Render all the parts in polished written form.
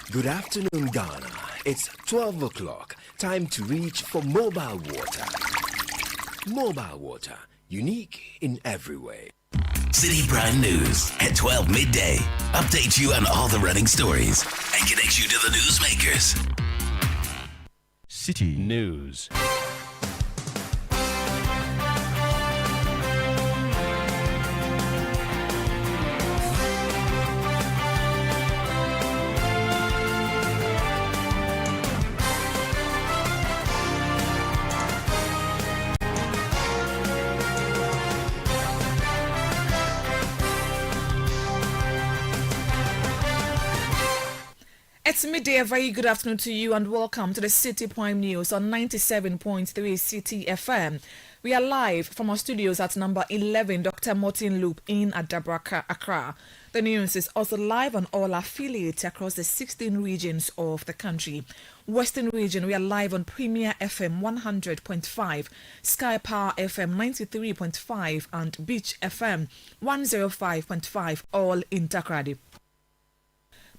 Good afternoon, Ghana. It's 12 o'clock. Time to reach for mobile water. Mobile water, unique in every way. Citi Prime News at 12 midday. Update you on all the running stories and connect you to the newsmakers. Citi News. It's midday. A very good afternoon to you and welcome to the Citi Prime News on 97.3 Citi FM. We are live from our studios at number 11 Dr. Martin Loop in Adabraka, Accra. The news is also live on all affiliates across the 16 regions of the country. Western region, we are live on Premier FM 100.5, Sky Power FM 93.5 and Beach FM 105.5, all in Takrady.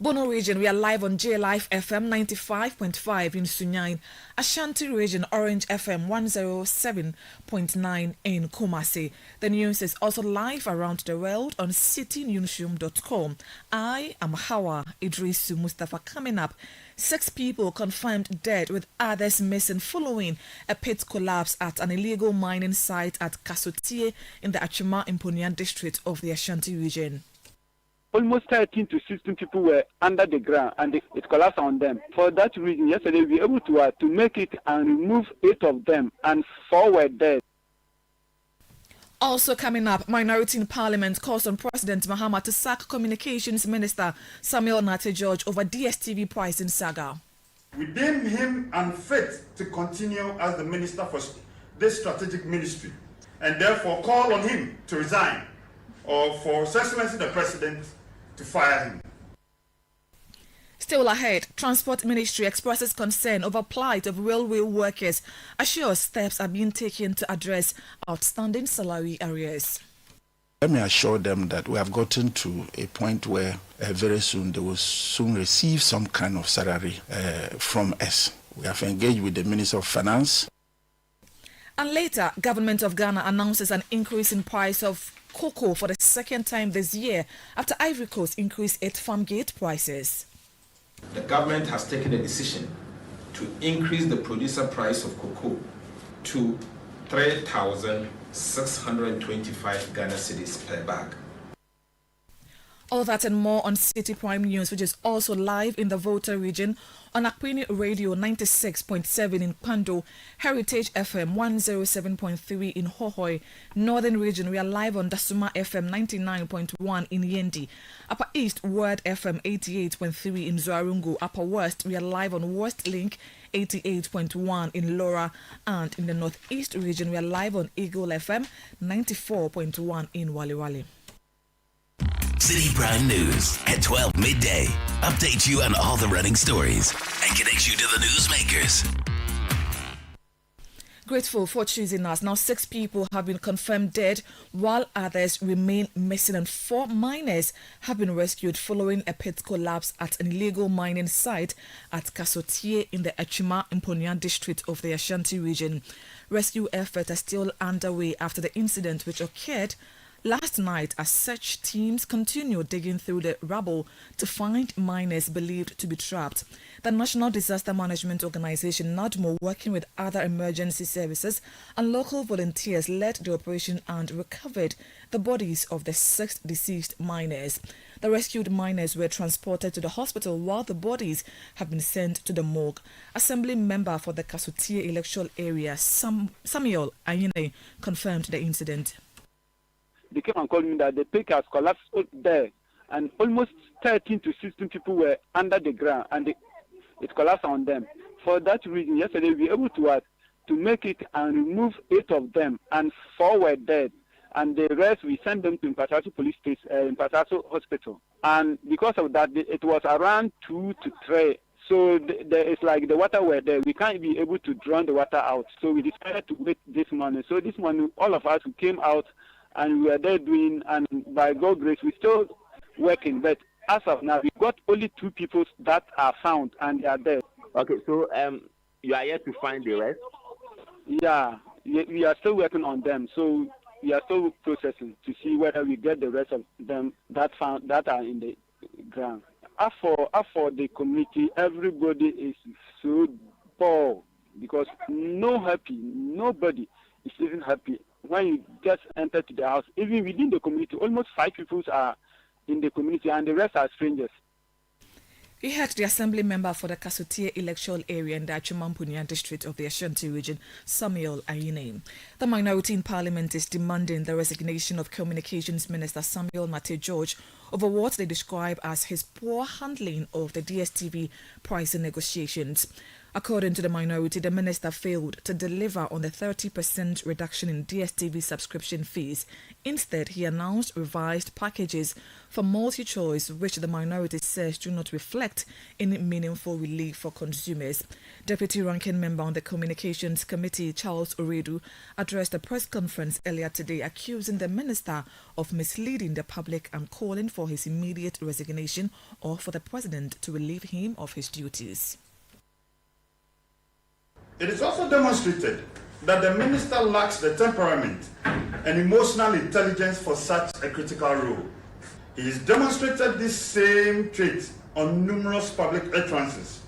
Bono region, we are live on J Life FM 95.5 in Sunyain. Ashanti region, Orange FM 107.9 in Kumasi. The news is also live around the world on citinewsroom.com. I am Hawa Idrisu Mustafa. Coming up, 6 people confirmed dead with others missing following a pit collapse at an illegal mining site at Kasotie in the Achima Imponia district of the Ashanti region. Almost 13 to 16 people were under the ground and it collapsed on them. For that reason, yesterday we were able to make it and remove 8 of them and 4 were dead. Also coming up, minority in parliament calls on President Mahama to sack Communications Minister Samuel Nate George over DSTV price in Saga. We deem him unfit to continue as the minister for this strategic ministry and therefore call on him to resign or for His Excellency the President to fire him. Still ahead, Transport Ministry expresses concern over plight of railway workers, assures steps are being taken to address outstanding salary arrears. Let me assure them that we have gotten to a point where very soon they will soon receive some kind of salary from us. We have engaged with the Minister of Finance. And later, Government of Ghana announces an increase in price of cocoa for the second time this year after Ivory Coast increased its farm gate prices. The government has taken a decision to increase the producer price of cocoa to 3,625 Ghana cedis per bag. All that and more on Citi Prime News, which is also live in the Volta region on Akwini Radio 96.7 in Pando, Heritage FM 107.3 in Hohoi. Northern region, we are live on Dasuma FM 99.1 in Yendi. Upper East, Word FM 88.3 in Zuarungu. Upper West, we are live on West Link 88.1 in Laura. And in the Northeast region, we are live on Eagle FM 94.1 in Waliwali. Citi Prime News at 12 midday. Update you on all the running stories and connect you to the newsmakers. Grateful for choosing us. Now 6 people have been confirmed dead while others remain missing and 4 miners have been rescued following a pit collapse at an illegal mining site at Kasotie in the Achima Imponia district of the Ashanti region. Rescue efforts are still underway after the incident which occurred last night as search teams continue digging through the rubble to find miners believed to be trapped. The National Disaster Management Organization, NADMO, working with other emergency services and local volunteers, led the operation and recovered the bodies of the 6 deceased miners. The rescued miners were transported to the hospital while the bodies have been sent to the morgue. Assembly member for the Kasotie electoral area, Samuel Ayine, confirmed the incident. They came and called me that the pit has collapsed there and almost 13 to 16 people were under the ground and it collapsed on them. For that reason, yesterday we were able to make it and remove 8 of them and 4 were dead. And the rest, we sent them to Impataso Police Station, Impataso Hospital. And because of that, it was around 2 to 3. So it's like the water were there. We can't be able to drain the water out. So we decided to wait this morning. So this morning, all of us who came out and we were there doing, and by God's grace, we're still working. But as of now, we got only 2 people that are found and they are dead. Okay, so you are yet to find the rest? Yeah, we are still working on them. So we are still processing to see whether we get the rest of them that are in the ground. As for the community, everybody is so poor because nobody is even happy. When you just enter to the house, even within the community, almost 5 people are in the community and the rest are strangers. He had the assembly member for the Kasutie electoral area in the Achumampunia district of the Ashanti region, Samuel Ayine. The minority in parliament is demanding the resignation of Communications Minister Samuel Mate George over what they describe as his poor handling of the DSTV pricing negotiations. According to the minority, the minister failed to deliver on the 30% reduction in DSTV subscription fees. Instead, he announced revised packages for multi-choice, which the minority says do not reflect any meaningful relief for consumers. Deputy Ranking Member on the Communications Committee, Charles Oredu, addressed a press conference earlier today accusing the minister of misleading the public and calling for his immediate resignation or for the president to relieve him of his duties. It is also demonstrated that the minister lacks the temperament and emotional intelligence for such a critical role. He has demonstrated this same trait on numerous public utterances,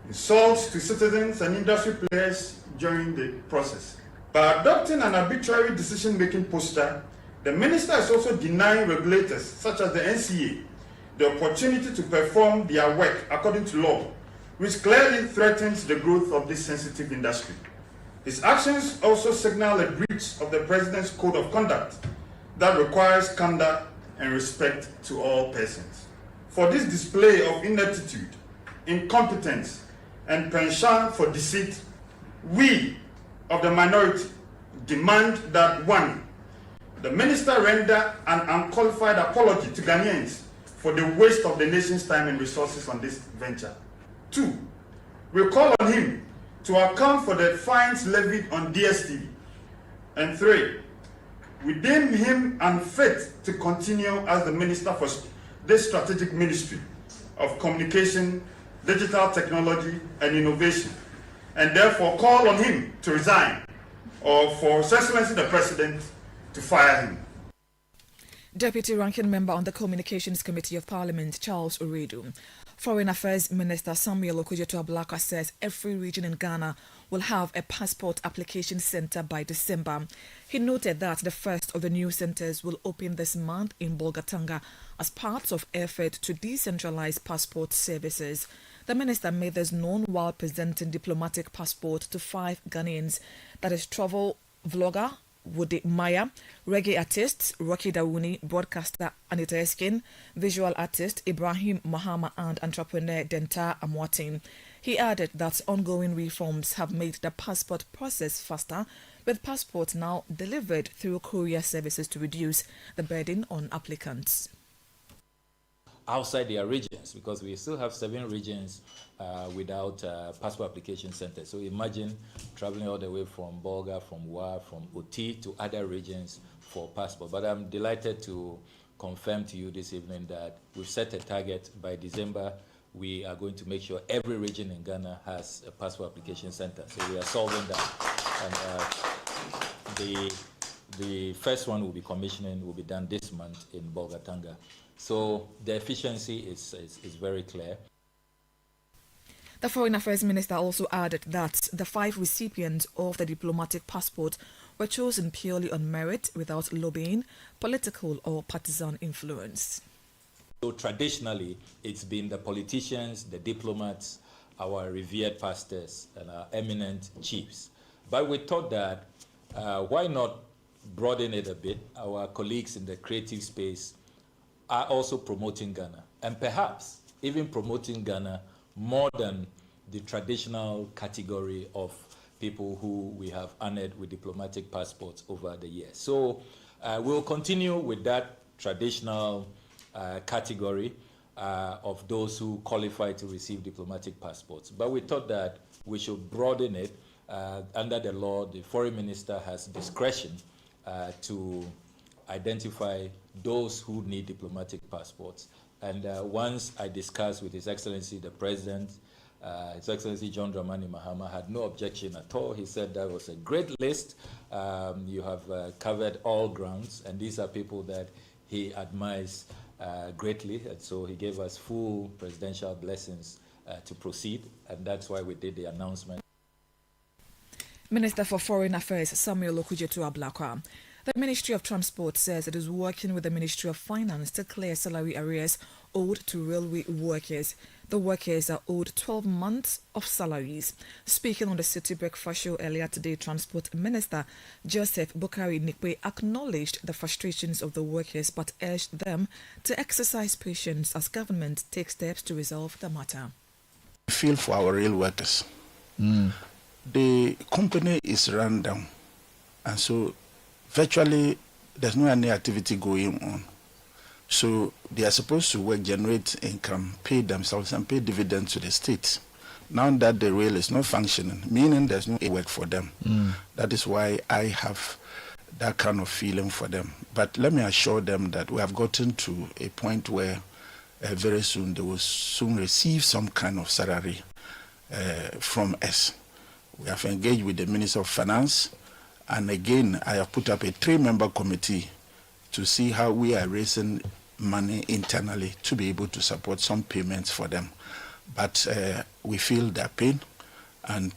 insults to citizens and industry players during the process. By adopting an arbitrary decision-making posture, the minister is also denying regulators, such as the NCA, the opportunity to perform their work according to law, which clearly threatens the growth of this sensitive industry. His actions also signal a breach of the President's Code of Conduct that requires candor and respect to all persons. For this display of ineptitude, incompetence, and penchant for deceit, we of the minority demand that 1. The minister render an unqualified apology to Ghanaians for the waste of the nation's time and resources on this venture. 2. We call on him to account for the fines levied on DSTV. And 3. We deem him unfit to continue as the minister for this strategic ministry of communication, digital technology, and innovation, and therefore call on him to resign or for His Excellency the President to fire him. Deputy Ranking Member on the Communications Committee of Parliament, Charles Oredu. Foreign Affairs Minister Samuel Okudzeto-Ablakwa says every region in Ghana will have a passport application centre by December. He noted that the first of the new centres will open this month in Bolgatanga as part of effort to decentralise passport services. The minister made this known while presenting diplomatic passport to 5 Ghanaians, that is travel vlogger Woody Maya, reggae artists Rocky Dawuni, broadcaster Anita Eskin, visual artist Ibrahim Mahama, and entrepreneur Denta Amwatin. He added that ongoing reforms have made the passport process faster, with passports now delivered through courier services to reduce the burden on applicants. Outside their regions, because we still have 7 regions without passport application centers. So imagine traveling all the way from Bolga, from Wa, from Oti to other regions for passport. But I'm delighted to confirm to you this evening that we've set a target by December. We are going to make sure every region in Ghana has a passport application center. So we are solving that. And the first one will be commissioning, will be done this month in Bolgatanga. So the efficiency is very clear. The Foreign Affairs Minister also added that the 5 recipients of the diplomatic passport were chosen purely on merit without lobbying, political or partisan influence. So traditionally, it's been the politicians, the diplomats, our revered pastors, and our eminent chiefs. But we thought that why not broaden it a bit? Our colleagues in the creative space are also promoting Ghana, and perhaps even promoting Ghana more than the traditional category of people who we have honored with diplomatic passports over the years. So we'll continue with that traditional category of those who qualify to receive diplomatic passports. But we thought that we should broaden it. Under the law, the foreign minister has discretion to identify those who need diplomatic passports And once I discussed with His Excellency the President, His Excellency John Dramani Mahama had no objection at all. He said that was a great list. You have covered all grounds, and these are people that he admires greatly. And so he gave us full presidential blessings to proceed, and that's why we did the announcement. Minister for Foreign Affairs Samuel Okujetu Ablakwa. The Ministry of Transport says it is working with the Ministry of Finance to clear salary arrears owed to railway workers. The workers are owed 12 months of salaries. Speaking on the Citi Breakfast Show earlier today, Transport Minister Joseph Bukari Nikwe acknowledged the frustrations of the workers but urged them to exercise patience as government takes steps to resolve the matter. I feel for our rail workers. The company is run down, and so virtually there's no any activity going on. So they are supposed to work, generate income, pay themselves and pay dividends to the state. Now that the rail is not functioning, meaning there's no work for them. That is why I have that kind of feeling for them. But let me assure them that we have gotten to a point where very soon they will soon receive some kind of salary from us. We have engaged with the Minister of Finance, and again, I have put up a 3-member committee to see how we are raising money internally to be able to support some payments for them. But we feel their pain, and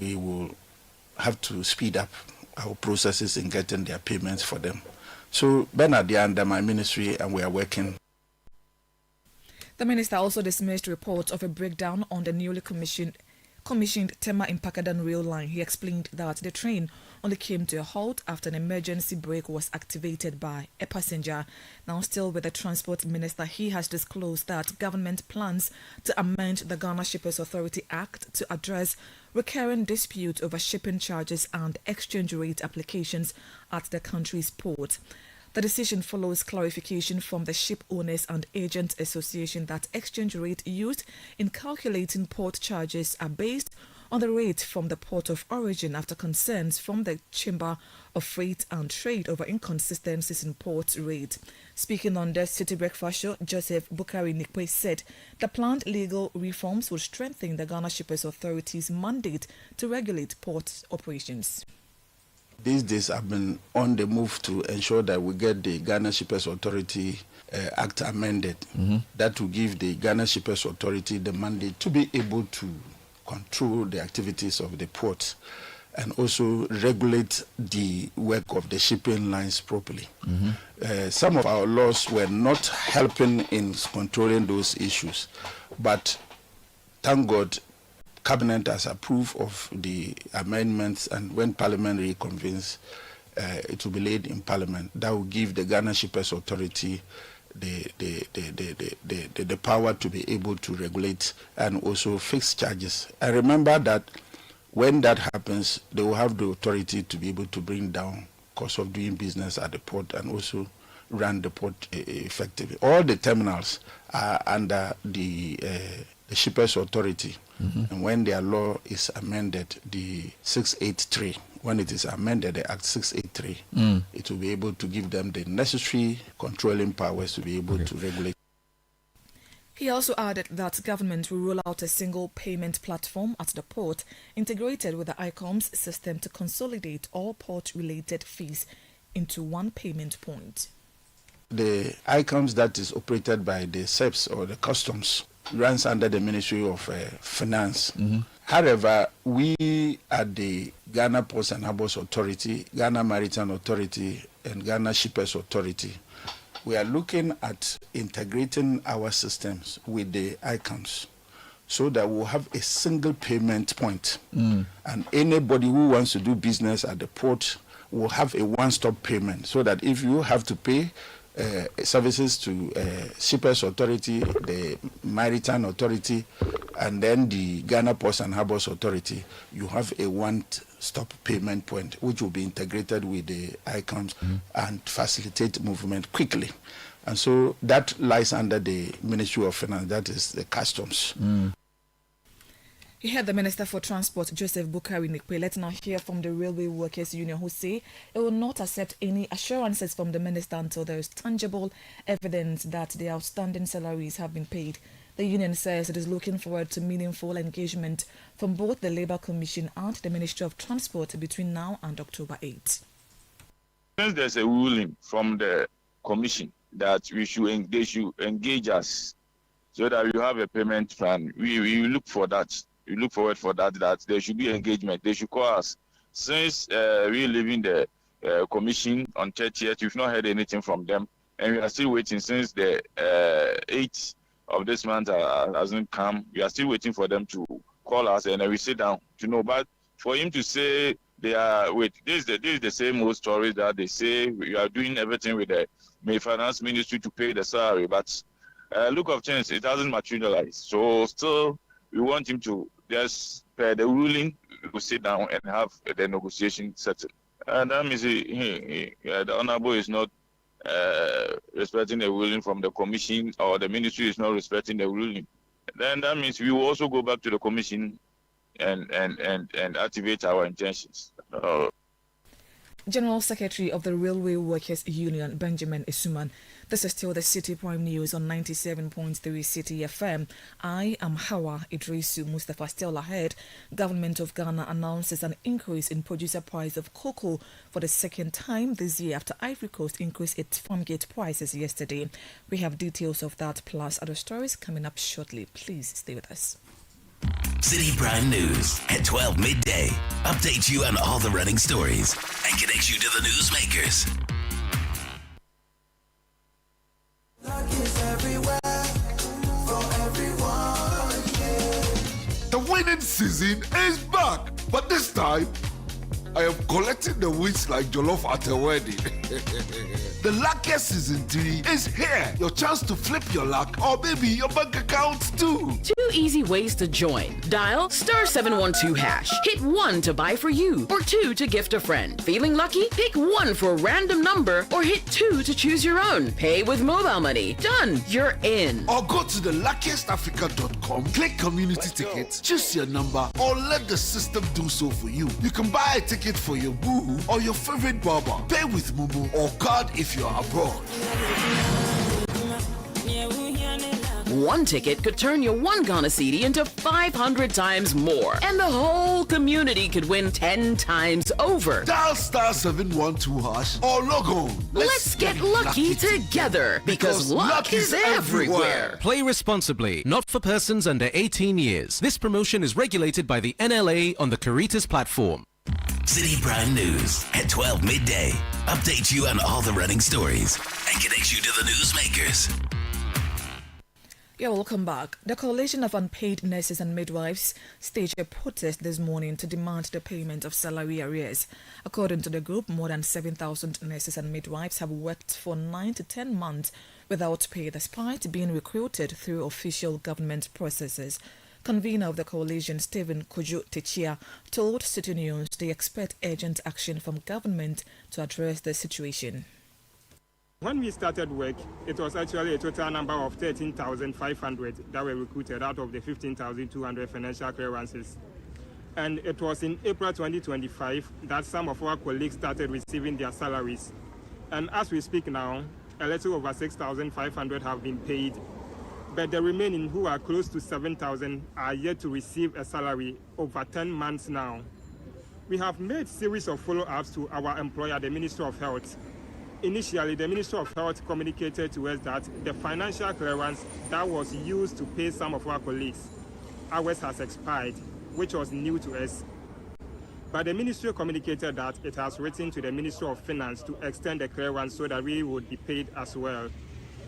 we will have to speed up our processes in getting their payments for them. So Bernard, they are under my ministry, and we are working. The minister also dismissed reports of a breakdown on the newly commissioned Tema Impakadan rail line. He explained that the train only came to a halt after an emergency brake was activated by a passenger. Now still with the Transport Minister, he has disclosed that government plans to amend the Ghana Shippers Authority Act to address recurrent disputes over shipping charges and exchange rate applications at the country's port. The decision follows clarification from the Ship Owners and Agents Association that exchange rate used in calculating port charges are based on the rate from the port of origin after concerns from the Chamber of Freight and Trade over inconsistencies in port rate. Speaking on the Citi Breakfast Show, Joseph Bukari Nikwe said the planned legal reforms will strengthen the Ghana Shippers Authority's mandate to regulate port operations. These days I've been on the move to ensure that we get the Ghana Shippers Authority Act amended. That will give the Ghana Shippers Authority the mandate to be able to control the activities of the port and also regulate the work of the shipping lines properly. Some of our laws were not helping in controlling those issues, but thank God Cabinet has approved of the amendments, and when Parliament reconvenes, it will be laid in Parliament. That will give the Ghana Shippers Authority the power to be able to regulate and also fix charges. I remember that when that happens, they will have the authority to be able to bring down cost of doing business at the port and also run the port effectively. All the terminals are under the Shippers Authority. And when their law is amended, the 683, when it is amended, the Act 683, it will be able to give them the necessary controlling powers to be able to regulate. He also added that government will roll out a single payment platform at the port integrated with the ICOMS system to consolidate all port-related fees into one payment point. The ICOMS that is operated by the SEPS or the customs runs under the Ministry of Finance. However, we at the Ghana Ports and Harbours Authority, Ghana Maritime Authority, and Ghana Shippers Authority, we are looking at integrating our systems with the ICOMS so that we'll have a single payment point. And anybody who wants to do business at the port will have a one-stop payment, so that if you have to pay services to Shippers Authority, the Maritime Authority, and then the Ghana Ports and Harbours Authority, you have a one-stop payment point which will be integrated with the ICOMS and facilitate movement quickly. And so that lies under the Ministry of Finance, that is the customs. You heard the Minister for Transport, Joseph Bukari Nikwe. Let's now hear from the Railway Workers Union, who say it will not accept any assurances from the Minister until there is tangible evidence that the outstanding salaries have been paid. The union says it is looking forward to meaningful engagement from both the Labour Commission and the Ministry of Transport between now and October 8. Since there's a ruling from the Commission that they should engage us so that we have a payment plan, we look for that. We look forward for that there should be engagement. They should call us. Since we're leaving the Commission on 30th, we've not heard anything from them, and we are still waiting since the 8th of this month hasn't come. We are still waiting for them to call us, and then we sit down to know. But for him to say they are this is the same old story that they say we are doing everything with the Finance Ministry to pay the salary, but look of change, it hasn't materialized. So still, we want him to just the ruling. We will sit down and have the negotiation settled. And that means the Honorable is not respecting the ruling from the Commission, or the Ministry is not respecting the ruling. Then that means we will also go back to the Commission and activate our intentions. General Secretary of the Railway Workers Union, Benjamin Isuman. This is still the Citi Prime News on 97.3 Citi FM. I am Hawa Idrisu Mustafa. Still ahead, Government of Ghana announces an increase in producer price of cocoa for the second time this year after Ivory Coast increased its farm gate prices yesterday. We have details of that plus other stories coming up shortly. Please stay with us. Citi Prime News at 12 midday. Update you on all the running stories and connect you to the newsmakers. The winning season is back, but this time I am collecting the wins like jollof at a wedding. The luckiest season 3 is here. Your chance to flip your luck, or maybe your bank account too. 2 easy ways to join. Dial *712#. Hit 1 to buy for you, or 2 to gift a friend. Feeling lucky? Pick 1 for a random number, or hit 2 to choose your own. Pay with mobile money. Done. You're in. Or go to the luckiestafrica.com, click community tickets, choose your number, or let the system do so for you. You can buy a ticket for your boo or your favorite barber. Pay with Momo or card if you're abroad. 1 ticket could turn your 1 Ghana Cedi into 500 times more. And the whole community could win 10 times over. Dial *712# or log on. Let's get lucky together, because luck is everywhere. Play responsibly, not for persons under 18 years. This promotion is regulated by the NLA on the Caritas platform. Citi Prime News at 12 midday. Update you on all the running stories and connect you to the newsmakers. Yeah, welcome back. The Coalition of Unpaid Nurses and Midwives staged a protest this morning to demand the payment of salary arrears. According to the group, more than 7,000 nurses and midwives have worked for 9 to 10 months without pay, despite being recruited through official government processes. Convener of the coalition, Stephen Kojo Techia, told Citi News they expect urgent action from government to address the situation. When we started work, it was actually a total number of 13,500 that were recruited out of the 15,200 financial clearances. And it was in April 2025 that some of our colleagues started receiving their salaries. And as we speak now, a little over 6,500 have been paid. But the remaining, who are close to 7,000, are yet to receive a salary over 10 months now. We have made a series of follow-ups to our employer, the Ministry of Health. Initially, the Ministry of Health communicated to us that the financial clearance that was used to pay some of our colleagues, ours has expired, which was new to us. But the Ministry communicated that it has written to the Ministry of Finance to extend the clearance so that we would be paid as well.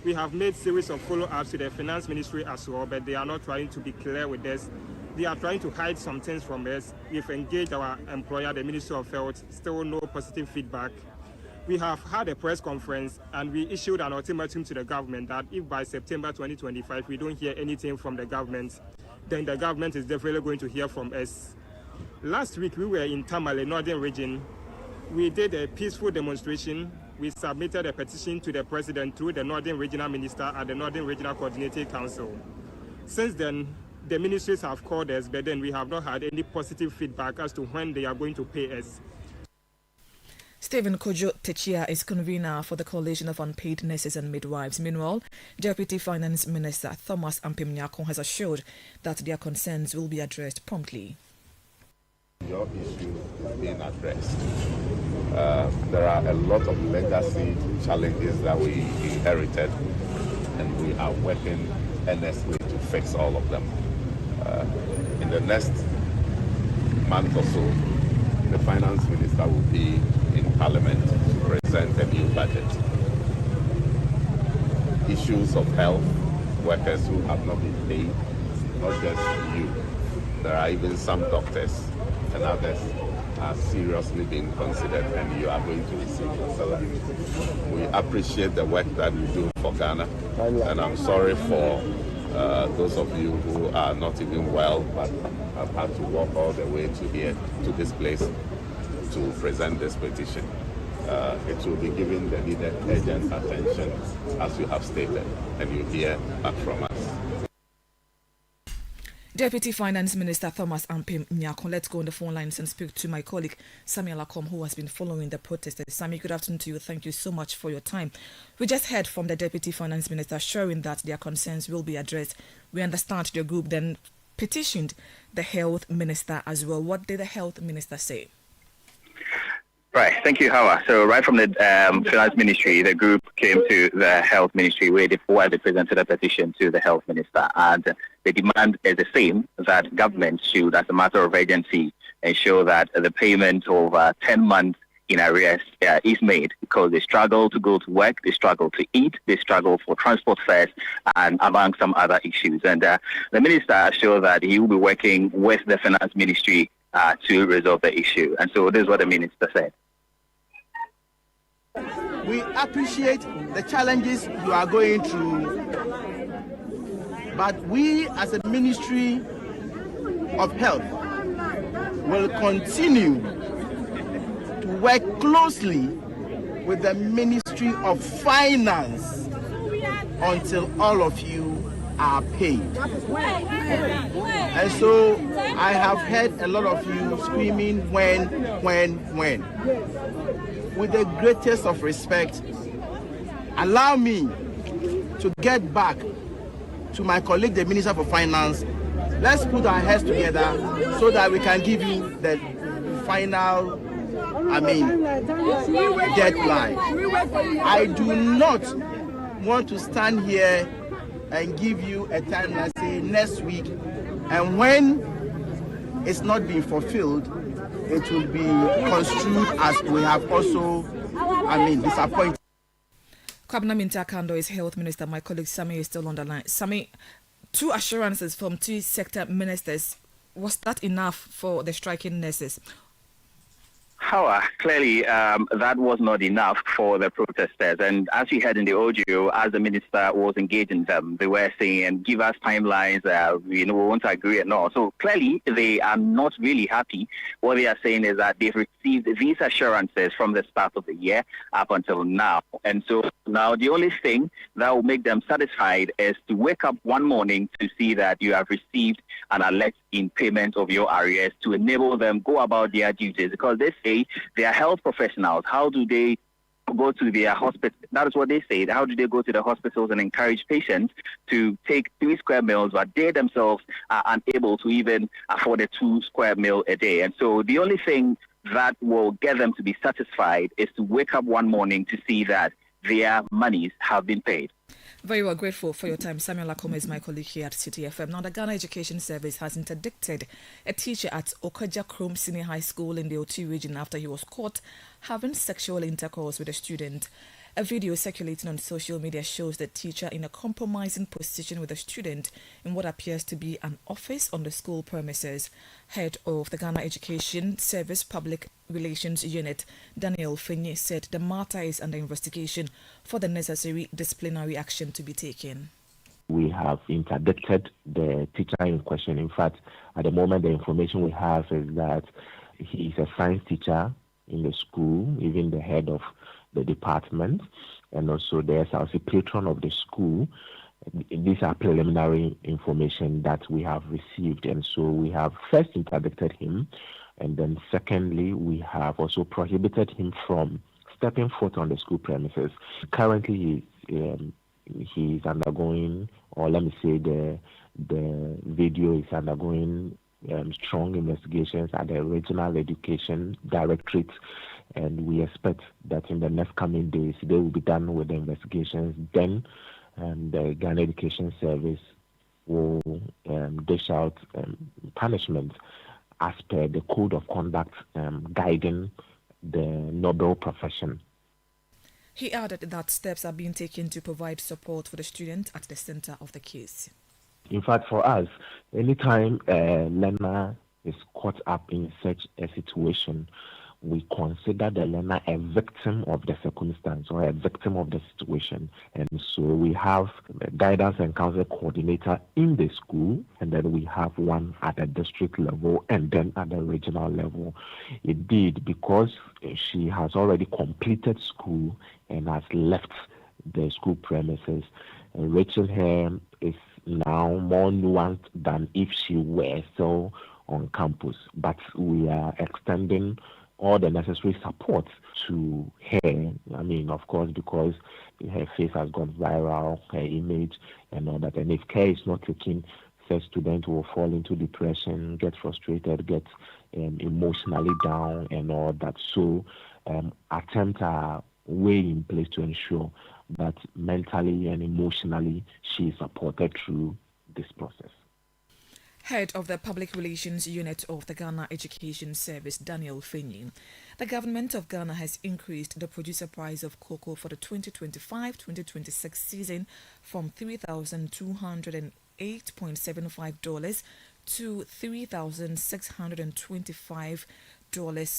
We have made a series of follow-ups to the Finance Ministry as well, but they are not trying to be clear with us. They are trying to hide some things from us. We've engaged our employer, the Ministry of Health, still no positive feedback. We have had a press conference and we issued an ultimatum to the government that if by September 2025 we don't hear anything from the government, then the government is definitely going to hear from us. Last week we were in Tamale, Northern Region. We did a peaceful demonstration. We submitted a petition to the president through the Northern Regional Minister at the Northern Regional Coordinating Council. Since then, the ministries have called us, but then we have not had any positive feedback as to when they are going to pay us. Stephen Kojo Techia is convener for the Coalition of Unpaid Nurses and Midwives. Meanwhile, Deputy Finance Minister Thomas Ampem Nyako has assured that their concerns will be addressed promptly. Your issue is being addressed. There are a lot of legacy challenges that we inherited, and we are working earnestly to fix all of them. In the next month or so, the Finance Minister will be in Parliament to present a new budget. Issues of health, workers who have not been paid, not just you. There are even some doctors and others are seriously being considered, and you are going to receive your salary. We appreciate the work that you do for Ghana, and I'm sorry for those of you who are not even well, but have had to walk all the way to here, to this place, to present this petition. It will be given the needed urgent attention, as you have stated, and you hear back from us. Deputy Finance Minister Thomas Ampem Nyako. Let's go on the phone lines and speak to my colleague Samuel Akom, who has been following the protesters. Sammy, good afternoon to you. Thank you so much for your time. We just heard from the Deputy Finance Minister showing that their concerns will be addressed. We understand the group then petitioned the Health Minister as well. What did the Health Minister say? Right, thank you, Hawa. So right from the Finance Ministry, the group came to the Health Ministry where they presented a petition to the Health Minister, and the demand is the same, that government should, as a matter of urgency, ensure that the payment of 10 months in arrears is made, because they struggle to go to work, they struggle to eat, they struggle for transport fares, and among some other issues. And the Minister assured that he will be working with the Finance Ministry to resolve the issue. And so this is what the Minister said. We appreciate the challenges you are going through, but we as a Ministry of Health will continue to work closely with the Ministry of Finance until all of you are paid. And so I have heard a lot of you screaming when. With the greatest of respect, allow me to get back to my colleague, the Minister for Finance. Let's put our heads together so that we can give you the final, deadline. I do not want to stand here and give you a time, let's say next week, and when it's not being fulfilled, it will be construed as we have also, disappointed. Kwabena Mintakando is Health Minister. My colleague Sami is still on the line. Sami, 2 assurances from 2 sector ministers. Was that enough for the striking nurses? However, clearly that was not enough for the protesters. And as you heard in the audio, as the minister was engaging them, they were saying, give us timelines, we won't agree and all. So clearly they are not really happy. What they are saying is that they've received these assurances from the start of the year up until now. And so now the only thing that will make them satisfied is to wake up one morning to see that you have received an alert in payment of your arrears to enable them go about their duties, because they say they are health professionals. How do they go to their hospital? That is what they say. How do they go to the hospitals and encourage patients to take 3 square meals, but they themselves are unable to even afford a 2 square meal a day? And so the only thing that will get them to be satisfied is to wake up one morning to see that their monies have been paid. Very well, grateful for your time. Samuel Akoma is my colleague here at Citi FM. Now, the Ghana Education Service has interdicted a teacher at Okaja Krom Senior High School in the Oti region after he was caught having sexual intercourse with a student. A video circulating on social media shows the teacher in a compromising position with a student in what appears to be an office on the school premises. Head of the Ghana Education Service Public Relations Unit, Daniel Fenye, said the matter is under investigation for the necessary disciplinary action to be taken. We have interdicted the teacher in question. In fact, at the moment, the information we have is that he is a science teacher in the school, even the head of the department, and also the SLC patron of the school. These are preliminary information that we have received, and so we have first interdicted him, and then secondly, we have also prohibited him from stepping foot on the school premises. Currently, he's undergoing, or let me say the video is undergoing strong investigations at the Regional Education Directorate, and we expect that in the next coming days they will be done with the investigations. Then the Ghana Education Service will dish out punishment as per the code of conduct guiding the noble profession. He added that steps are being taken to provide support for the student at the center of the case. In fact, for us, anytime a learner is caught up in such a situation, we consider the learner a victim of the circumstance or a victim of the situation. And so we have a guidance and counsel coordinator in the school, and then we have one at the district level and then at the regional level. Indeed, because she has already completed school and has left the school premises, reaching her is now more nuanced than if she were still on campus. But we are extending all the necessary support to her. I mean, of course, because her face has gone viral, her image and all that. And if care is not taken, such students will fall into depression, get frustrated, get emotionally down and all that. So attempts are way in place to ensure that mentally and emotionally she is supported through this process. Head of the Public Relations Unit of the Ghana Education Service, Daniel Fenyi, the government of Ghana has increased the producer price of cocoa for the 2025-2026 season from $3,208.75 to $3,625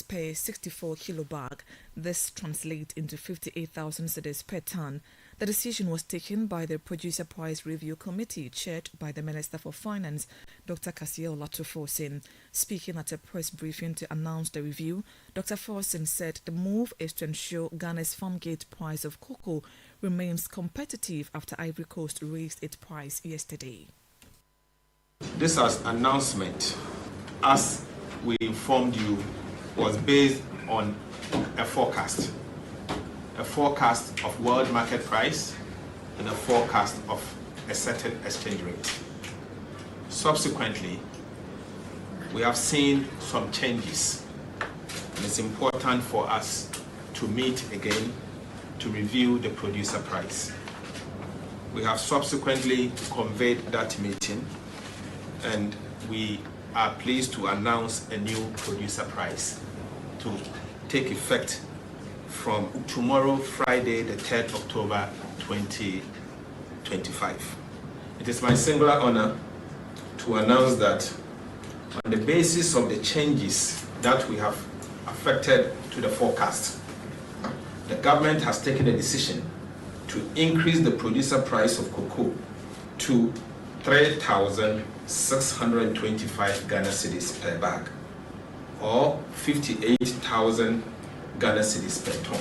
per 64 kilo bag. This translates into 58,000 cedis per ton. The decision was taken by the Producer Price Review Committee, chaired by the Minister for Finance, Dr. Kasia Olatufosin. Speaking at a press briefing to announce the review, Dr. Fosin said the move is to ensure Ghana's farm gate price of cocoa remains competitive after Ivory Coast raised its price yesterday. This announcement, as we informed you, was based on a forecast of world market price and a forecast of a certain exchange rate. Subsequently, we have seen some changes, and it's important for us to meet again to review the producer price. We have subsequently conveyed that meeting, and we are pleased to announce a new producer price to take effect from tomorrow, Friday, the 3rd October 2025. It is my singular honor to announce that on the basis of the changes that we have affected to the forecast, the government has taken a decision to increase the producer price of cocoa to 3,625 Ghana cedis per bag, or 58,000 Ghana cedis per ton.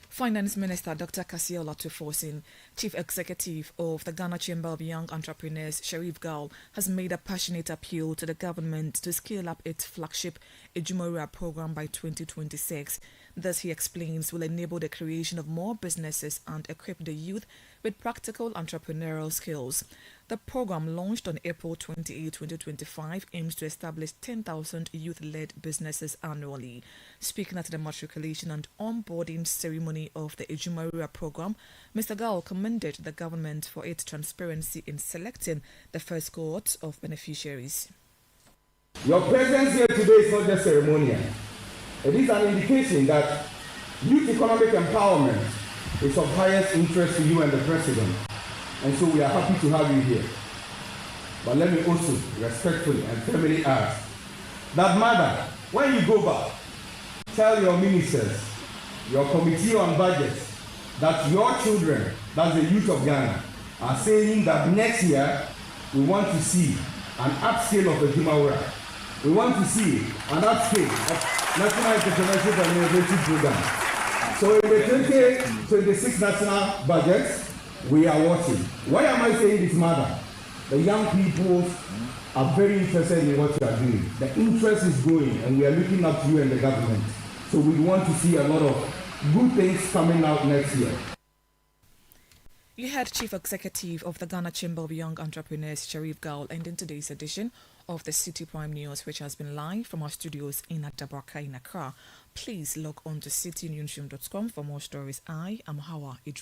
Finance Minister Dr. Kasia Olatufosin, Chief Executive of the Ghana Chamber of Young Entrepreneurs, Sharif Gal, has made a passionate appeal to the government to scale up its flagship Ejumorua program by 2026. This, he explains, will enable the creation of more businesses and equip the youth with practical entrepreneurial skills. The program, launched on April 28, 2025, aims to establish 10,000 youth-led businesses annually. Speaking at the matriculation and onboarding ceremony of the Ejumorua program, Mr. Gal commended the government for its transparency in selecting the first cohort of beneficiaries. Your presence here today is not just ceremonial. It is an indication that youth economic empowerment is of highest interest to you and the President. And so we are happy to have you here. But let me also respectfully and firmly ask that, Madam, when you go back, tell your ministers, your committee on budgets, that your children, that's the youth of Ghana, are saying that next year we want to see an upscale of the Ejumorua. We want to see an upscale of National Entrepreneurship and Innovation Program. So in the 2026 national budget, we are watching. Why am I saying this, Mother? The young people are very interested in what you are doing. The interest is growing, and we are looking up to you and the government. So we want to see a lot of good things coming out next year. You heard Chief Executive of the Ghana Chamber of Young Entrepreneurs, Sharif Gaul, ending today's edition of the City Prime News, which has been live from our studios in Adabraka in Accra. Please log on to citynewsroom.com for more stories. I am Hawa Idris.